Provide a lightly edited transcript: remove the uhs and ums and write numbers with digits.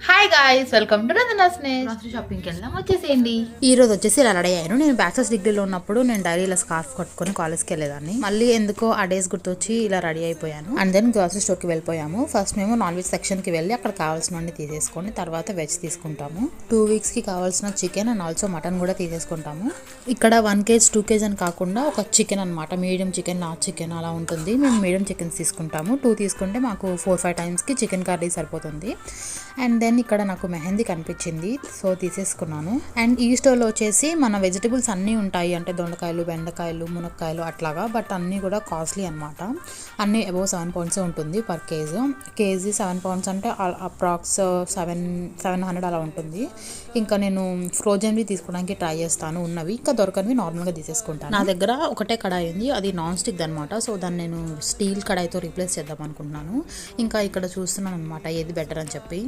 Hi guys, welcome to grocery షాపింగ్కి వెళ్దాం వచ్చేసేయండి. ఈ రోజు వచ్చేసి ఇలా రెడీ అయ్యాను. నేను బ్యాచిలర్స్ డిగ్రీలో ఉన్నప్పుడు నేను డైలీ ఇలా స్కార్ఫ్ కట్టుకొని కాలేజ్కి వెళ్ళేదాన్ని. మళ్ళీ ఎందుకో ఆ డేస్ గుర్తొచ్చి ఇలా రెడీ అయిపోయాను. అండ్ దెన్ గ్రోసరీ స్టోర్కి వెళ్ళిపోయాము. ఫస్ట్ మేము నాన్ వెజ్ సెక్షన్కి వెళ్ళి అక్కడ కావాల్సినవన్నీ తీసేసుకొని తర్వాత వెజ్ తీసుకుంటాము. 2 వీక్స్కి కావాల్సిన చికెన్ అండ్ ఆల్సో మటన్ కూడా తీసేసుకుంటాము. ఇక్కడ 1 kg 2 kg అని కాకుండా ఒక చికెన్ అనమాట, మీడియం చికెన్ లార్జ్ చికెన్ అలా ఉంటుంది. మేము మీడియం చికెన్స్ తీసుకుంటాము. 2 తీసుకుంటే మాకు 4-5 టైమ్స్కి చికెన్ కర్రీ సరిపోతుంది. అండ్ దెన్ ఇక్కడ నాకు మెహందీ కనిపించింది, సో తీసేసుకున్నాను. అండ్ ఈ స్టోర్లో వచ్చేసి మన వెజిటబుల్స్ అన్నీ ఉంటాయి, అంటే దొండకాయలు, బెండకాయలు, మునక్కాయలు అట్లాగా. బట్ అన్నీ కూడా కాస్ట్లీ అనమాట. అన్నీ అబౌవ్ 7 pounds ఉంటుంది పర్ కేజీ 7 pounds అంటే అప్రాక్స్ 700 అలా ఉంటుంది. ఇంకా నేను ఫ్రోజన్వి తీసుకోవడానికి ట్రై చేస్తాను, ఉన్నవి ఇంకా దొరకనివి నార్మల్గా తీసేసుకుంటాను. నా దగ్గర ఒకటే కడాయి ఉంది, అది నాన్ స్టిక్ అనమాట. సో దాన్ని నేను స్టీల్ కడాయితో రీప్లేస్ చేద్దాం అనుకుంటున్నాను. ఇంకా ఇక్కడ చూస్తున్నాను అనమాట ఏది బెటర్ అని చెప్పి.